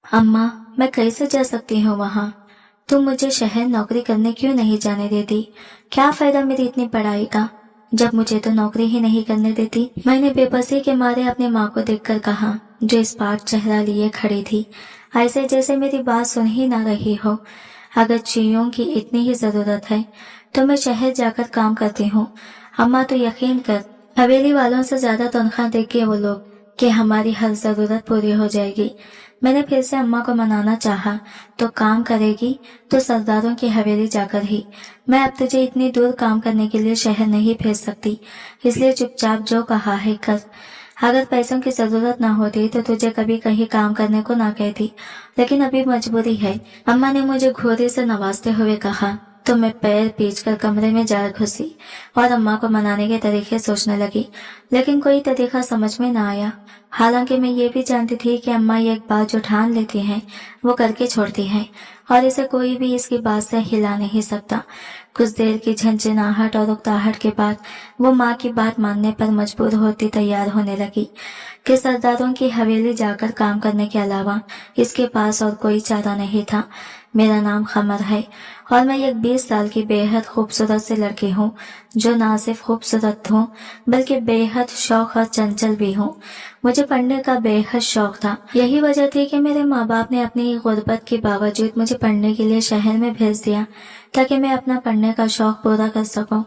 अम्मा, मैं कैसे जा सकती हूँ वहाँ? तुम मुझे शहर नौकरी करने क्यों नहीं जाने देती? क्या फायदा मेरी इतनी पढ़ाई का, जब मुझे तो नौकरी ही नहीं करने देती। मैंने बेबसी के मारे अपनी माँ को देखकर कहा, जो इस पाट चेहरा लिए खड़ी थी, ऐसे जैसे मेरी बात सुन ही ना रही हो। अगर चीजों की इतनी ही जरूरत है तो मैं शहर जाकर काम करती हूँ। अम्मा, तो यकीन कर, हवेली वालों से ज्यादा तनख्वाह देंगे वो लोग कि हमारी हर जरूरत पूरी हो जाएगी। मैंने फिर से अम्मा को मनाना चाहा, तो काम करेगी तो सरदारों की हवेली जाकर ही। मैं अब तुझे इतनी दूर काम करने के लिए शहर नहीं भेज सकती, इसलिए चुपचाप जो कहा है कर। अगर पैसों की जरूरत ना होती तो तुझे कभी कहीं काम करने को ना कहती, लेकिन अभी मजबूरी है। अम्मा ने मुझे घोड़े से नवाजते हुए कहा, तो मैं पैर पीछकर कमरे में जा घुसी और अम्मा को मनाने के तरीके सोचने लगी, लेकिन कोई तरीका समझ में ना आया। हालांकि मैं ये भी जानती थी कि अम्मा ये एक बात जो ठान लेती हैं वो करके छोड़ती हैं, और इसे कोई भी इसकी बात से हिला नहीं सकता। कुछ देर की झंझनाहट और उकताहट के बाद वो माँ की बात मानने पर मजबूर होती तैयार होने लगी कि सरदारों की हवेली जाकर काम करने के अलावा इसके पास और कोई चारा नहीं था। मेरा नाम खमर है और मैं एक 20 साल की बेहद खूबसूरत सी लड़की हूँ, जो ना सिर्फ खूबसूरत हूँ बल्कि बेहद शौक और चंचल भी हूँ। मुझे पढ़ने का बेहद शौक था। यही वजह थी कि मेरे माँ बाप ने अपनी गुर्बत के बावजूद मुझे पढ़ने के लिए शहर में भेज दिया, ताकि मैं अपना पढ़ने का शौक पूरा कर सकूं।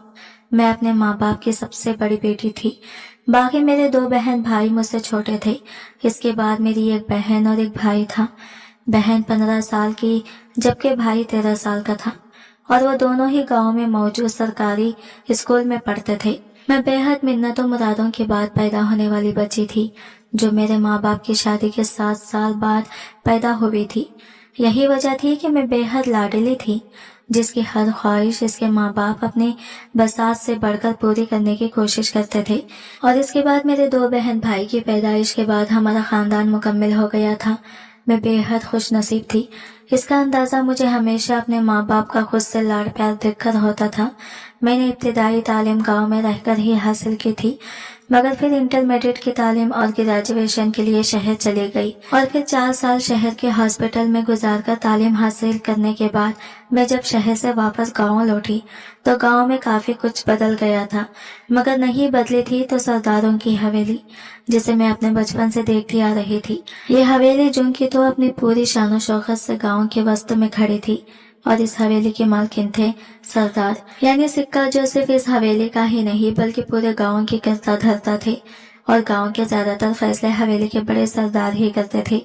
मैं अपने माँ बाप की सबसे बड़ी बेटी थी। बाकी मेरे 2 बहन भाई मुझसे छोटे थे। इसके बाद मेरी एक बहन और एक भाई था। बहन 15 साल की जबकि भाई 13 साल का था, और वो दोनों ही गांव में मौजूद सरकारी स्कूल में पढ़ते थे। मैं बेहद मिन्नतों मुरादों के बाद पैदा होने वाली बच्ची थी, जो मेरे माँ बाप की शादी के 7 साल बाद पैदा हुई थी। यही वजह थी कि मैं बेहद लाडली थी, जिसकी हर ख्वाहिश इसके माँ बाप अपने बसात से बढ़कर पूरी करने की कोशिश करते थे। और इसके बाद मेरे 2 बहन भाई की पैदाइश के बाद हमारा खानदान मुकम्मल हो गया था। मैं बेहद खुश नसीब थी। इसका अंदाजा मुझे हमेशा अपने माँ बाप का खुद से लाड़ प्यार देखकर होता था। मैंने इब्तिदाई तालीम गांव में रहकर ही हासिल की थी, मगर फिर इंटरमीडिएट की तालीम और ग्रेजुएशन के लिए शहर चली गई, और फिर 4 साल शहर के हॉस्पिटल में गुजारकर तालीम हासिल करने के बाद मैं जब शहर से वापस गांव लौटी तो गांव में काफी कुछ बदल गया था, मगर नहीं बदली थी तो सरदारों की हवेली, जिसे मैं अपने बचपन से देखती आ रही थी। ये हवेली जो की तो अपनी पूरी शानो शौकत से गाँव के वस्त में खड़ी थी, और इस हवेली के मालकिन थे सरदार, यानी सिक्का, जो सिर्फ इस हवेली का ही नहीं बल्कि पूरे गांव की करता धरता थे। और गांव के ज्यादातर फैसले हवेली के बड़े सरदार ही करते थे,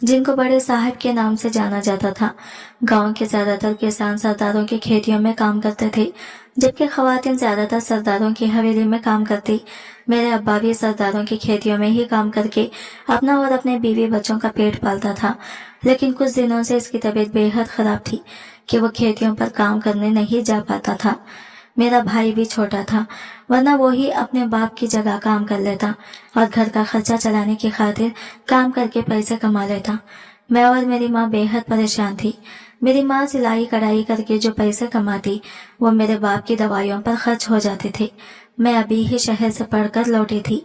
जिनको बड़े साहब के नाम से जाना जाता था। गांव के ज्यादातर किसान सरदारों की खेतियों में काम करते थे, जबकि खवातीन ज्यादातर सरदारों की हवेली में काम करती। मेरे अब्बा भी सरदारों की खेतियों में ही काम करके अपना और अपने बीवी बच्चों का पेट पालता था, लेकिन कुछ दिनों से इसकी तबीयत बेहद खराब थी कि वो खेतियों पर काम करने नहीं जा पाता था। मेरा भाई भी छोटा था, वरना वो ही अपने बाप की जगह काम कर लेता और घर का खर्चा चलाने की खातिर काम करके पैसे कमा लेता। मैं और मेरी माँ बेहद परेशान थी। मेरी माँ सिलाई कढ़ाई करके जो पैसे कमाती वो मेरे बाप की दवाइयों पर खर्च हो जाते थे। मैं अभी ही शहर से पढ़कर लौटी थी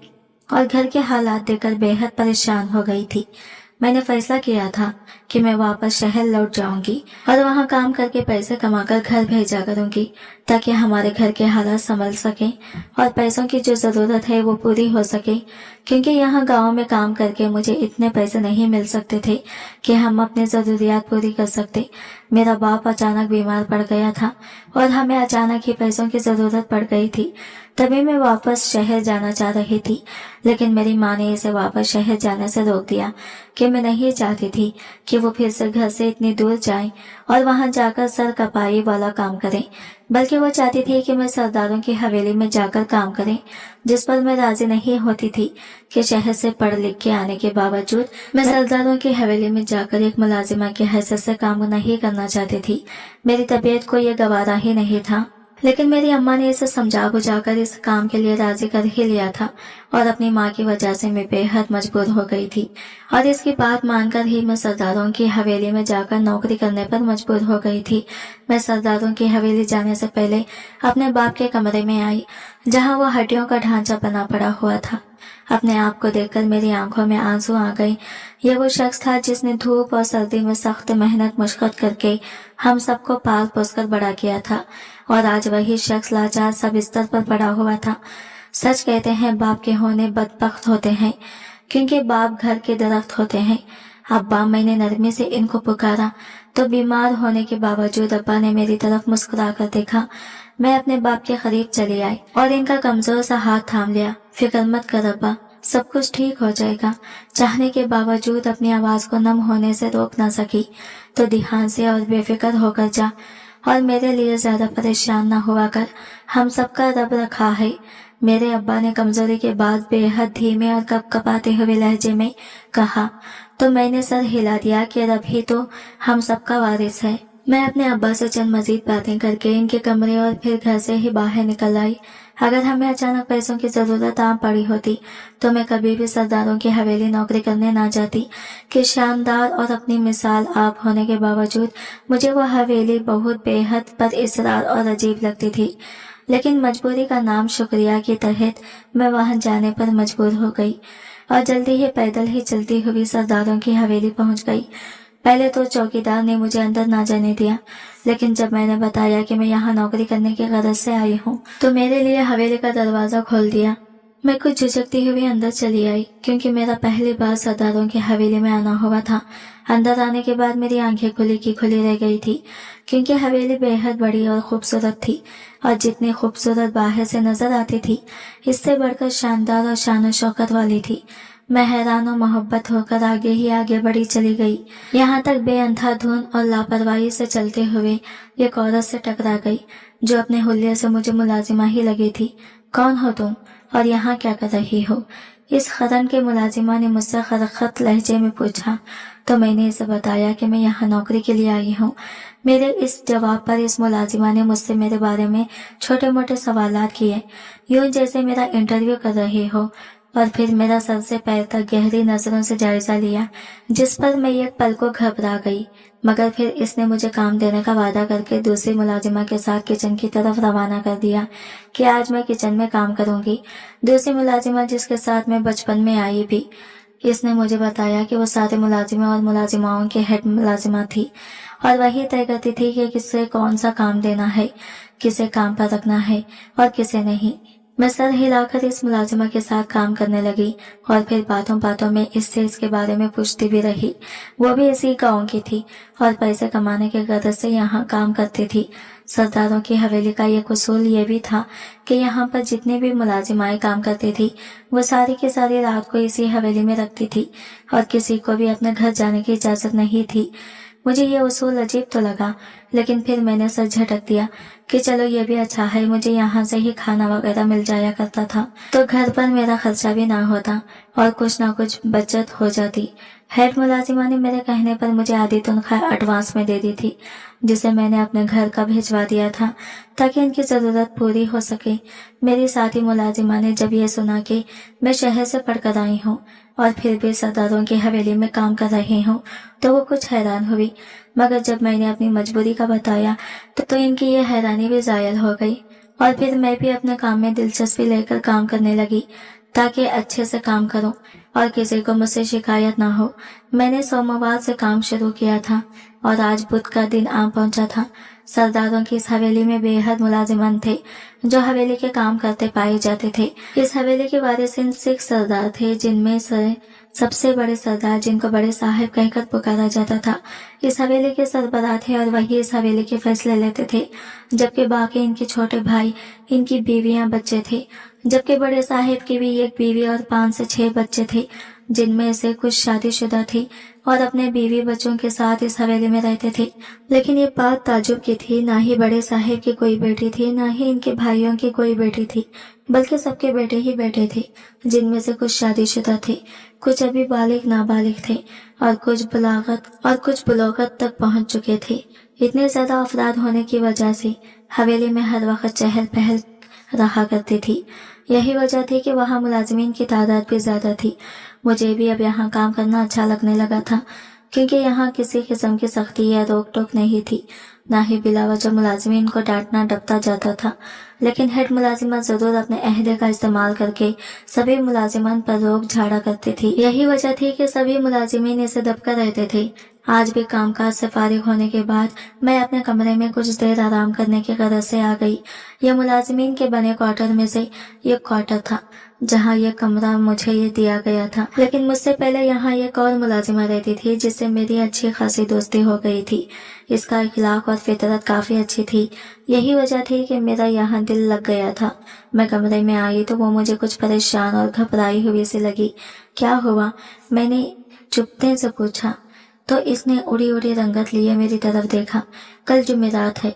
और घर के हालात देखकर बेहद परेशान हो गई थी। मैंने फैसला किया था कि मैं वापस शहर लौट जाऊंगी और वहां काम करके पैसे कमाकर घर भेजा करूंगी, ताकि हमारे घर के हालात संभल सके और पैसों की जो जरूरत है वो पूरी हो सके, क्योंकि यहाँ गांव में काम करके मुझे इतने पैसे नहीं मिल सकते थे कि हम अपनी जरूरियात पूरी कर सकते। मेरा बाप अचानक बीमार पड़ गया था और हमें अचानक ही पैसों की जरूरत पड़ गई थी। तभी मैं वापस शहर जाना चाह रही थी, लेकिन मेरी माँ ने इसे वापस शहर जाने से रोक दिया कि मैं नहीं चाहती थी कि वो फिर से घर से इतनी दूर जाए और वहां जाकर सर कपाई वाला काम करें, बल्कि वो चाहती थी कि मैं सरदारों की हवेली में जाकर काम करें, जिस पर मैं राजी नहीं होती थी कि शहर से पढ़ लिख के आने के बावजूद मैं सरदारों की हवेली में जाकर एक मुलाजिमा की हैसियत से काम नहीं करना चाहती थी। मेरी तबीयत को ये गवारा ही नहीं था, लेकिन मेरी अम्मा ने इसे समझा बुझाकर इस काम के लिए राजी कर ही लिया था, और अपनी माँ की वजह से मैं बेहद मजबूर हो गई थी और इसकी बात मानकर ही मैं सरदारों की हवेली में जाकर नौकरी करने पर मजबूर हो गई थी। मैं सरदारों की हवेली जाने से पहले अपने बाप के कमरे में आई, जहाँ वो हड्डियों का ढांचा बना पड़ा हुआ था। अपने आप को देखकर मेरी आंखों में आंसू आ गए। ये वो शख्स था जिसने धूप और सर्दी में सख्त मेहनत मशक्कत करके हम सबको पाल पोस कर बड़ा किया था, और आज वही शख्स लाचार सा बिस्तर पर पड़ा हुआ था। सच कहते हैं बाप के होने बदबख्त होते हैं, क्योंकि बाप घर के दरख्त होते हैं। अब्बा, मैंने नरमी से इनको पुकारा तो बीमार होने के बावजूद अब्बा ने मेरी तरफ मुस्कुरा कर देखा। मैं अपने बाप के करीब चली आई और इनका कमजोर सा हाथ थाम लिया। फिक्र मत कर अब्बा, सब कुछ ठीक हो जाएगा। चाहने के बावजूद अपनी आवाज को नम होने से रोक न सकी तो ध्यान से और बेफिक्र होकर जा, और मेरे लिए ज्यादा परेशान न हुआ कर। हम सबका रब रखा है। मेरे अब्बा ने कमजोरी के बाद बेहद धीमे और कपकपाते हुए लहजे में कहा तो मैंने सर हिला दिया कि रब ही तो हम सबका वारिस है। मैं अपने अब्बा से चंद मजीद बातें करके इनके कमरे और फिर घर से ही बाहर निकल आई। अगर हमें अचानक पैसों की जरूरत आ पड़ी होती तो मैं कभी भी सरदारों की हवेली नौकरी करने ना जाती कि शानदार और अपनी मिसाल आप होने के बावजूद मुझे वह हवेली बहुत बेहद पर इसरार और अजीब लगती थी। लेकिन मजबूरी का नाम शुक्रिया के तहत मैं वहां जाने पर मजबूर हो गई और जल्दी ही पैदल ही चलती हुई सरदारों की हवेली पहुंच गई। पहले तो चौकीदार ने मुझे अंदर ना जाने दिया, लेकिन जब मैंने बताया कि मैं यहाँ नौकरी करने की गरज से आई हूँ तो मेरे लिए हवेली का दरवाजा खोल दिया। मैं कुछ झिझकती हुई अंदर चली आई, क्योंकि मेरा पहली बार सरदारों की हवेली में आना हुआ था। अंदर आने के बाद मेरी आंखें खुली की खुली रह गई थी, क्योंकि हवेली बेहद बड़ी और खूबसूरत थी, और जितनी खूबसूरत बाहर से नजर आती थी इससे बढ़कर शानदार और शान शौकत वाली थी। मैं हैरान और मोहब्बत होकर आगे ही आगे बढ़ी चली गई, यहाँ तक बेअंधा धुन और लापरवाही से चलते हुए एक औरत से टकरा गई जो अपने हुलिये से मुझे मुलाजिमा ही लगी थी। कौन हो तुम और यहाँ क्या कर रही हो? इस खरन के मुलाजिमा ने मुझसे खरखत लहजे में पूछा तो मैंने इसे बताया कि मैं यहाँ नौकरी के लिए आई हूँ। मेरे इस जवाब पर इस मुलाजिमा ने मुझसे मेरे बारे में छोटे मोटे सवालात किए, यूं जैसे मेरा इंटरव्यू कर रही हो, और फिर मेरा सर से पैर तक गहरी नजरों से जायजा लिया, जिस पर मैं एक पल को घबरा गई। मगर फिर इसने मुझे काम देने का वादा करके दूसरी मुलाजिमा के साथ किचन की तरफ रवाना कर दिया कि आज मैं किचन में काम करूंगी। दूसरी मुलाजिमा जिसके साथ मैं बचपन में आई भी, इसने मुझे बताया कि वो सारे मुलाजिमा और मुलाजिमाओं के हेड मुलाजिमा थी, और वही तय करती थी कि किसे कौन सा काम देना है, किसे काम पर रखना है और किसे नहीं। मैं सर हिलाकर इस मुलाजिमा के साथ काम करने लगी, और फिर बातों बातों में इससे इसके बारे में पूछती भी रही। वो भी इसी गांव की थी और पैसे कमाने के गरज से यहाँ काम करती थी। सरदारों की हवेली का एक उसूल ये भी था कि यहाँ पर जितनी भी मुलाजिमाएं काम करती थी वो सारी की सारी रात को इसी हवेली में रखती थी, और किसी को भी अपने घर जाने की इजाजत नहीं थी। मुझे ये उसूल अजीब तो लगा, लेकिन फिर मैंने सर झटक दिया कि चलो ये भी अच्छा है, मुझे यहाँ से ही खाना वगैरह मिल जाया करता था तो घर पर मेरा खर्चा भी ना होता और कुछ ना कुछ बचत हो जाती। हेड मुलाजिमा ने मेरे कहने पर मुझे आधी तनख्वाह एडवांस में दे दी थी, जिसे मैंने अपने घर का भिजवा दिया था ताकि इनकी जरूरत पूरी हो सके। मेरी साथी मुलाजिमा ने जब ये सुना कि मैं शहर से पढ़कर आई हूँ और फिर भी सरदारों की हवेली में काम कर रही हूँ तो वो कुछ हैरान हुई, मगर जब मैंने अपनी मजबूरी का बताया तो इनकी ये हैरानी भी जायल हो गई, और फिर मैं भी अपने काम में दिलचस्पी लेकर काम करने लगी ताकि अच्छे से काम करूं और किसी को मुझसे शिकायत ना हो। मैंने सोमवार से काम शुरू किया था और आज बुध का दिन आ पहुंचा था। सरदारों की इस हवेली में बेहद मुलाजिमान थे जो हवेली के काम करते पाए जाते थे। इस हवेली के वारिसिन सिख सरदार थे, जिनमें से सबसे बड़े सरदार, जिनको बड़े साहिब कहकर पुकारा जाता था, इस हवेली के सरबराह थे और वही इस हवेली के फैसले लेते थे, जबकि बाकी इनके छोटे भाई, इनकी बीवियां, बच्चे थे। जबकि बड़े साहिब की भी एक बीवी और 5 से 6 बच्चे थे, जिनमें से कुछ शादीशुदा थी और अपने बीवी बच्चों के साथ इस हवेली में रहते थे। लेकिन ये बात ताजुब की थी, ना ही बड़े साहिब की कोई बेटी थी, ना ही इनके भाइयों की कोई बेटी थी, बल्कि सबके बेटे ही बेटे थे, जिनमें से कुछ शादीशुदा थे, कुछ अभी बालिग नाबालिग थे और कुछ बुलूगत तक पहुंच चुके थे। इतने ज्यादा अफराद होने की वजह से हवेली में हर वक्त चहल पहल रहा करती थी। यही वजह थी कि वहाँ मुलाजिमीन की तादाद भी ज्यादा थी। मुझे भी अब यहाँ काम करना अच्छा लगने लगा था। क्योंकि यहाँ किसी किस्म की सख्ती या रोक टोक नहीं थी, ना ही बिलावजह मुलाजिमीन को डांटना डपटा जाता था। लेकिन हेड मुलाजिमा जरूर अपने अहदे का इस्तेमाल करके सभी मुलाजिमान पर रोक झाड़ा करती थी। यही वजह थी कि सभी मुलाजिमीन इसे दबकर रहते थे। आज भी कामकाज से फारिग होने के बाद मैं अपने कमरे में कुछ देर आराम करने की गरज से आ गई। यह मुलाजिमीन के बने क्वार्टर में से एक क्वार्टर था, जहाँ यह कमरा मुझे ये दिया गया था। लेकिन मुझसे पहले यहाँ एक और मुलाजिमा रहती थी जिससे मेरी अच्छी खासी दोस्ती हो गई थी। इसका इखलाक और फितरत काफी अच्छी थी। यही वजह थी कि मेरा यहाँ दिल लग गया था। मैं कमरे में आई तो वो मुझे कुछ परेशान और घबराई हुई सी लगी। क्या हुआ? मैंने चुपते से पूछा तो इसने उड़ी उड़ी रंगत लिए मेरी तरफ देखा। कल जुमेरात है,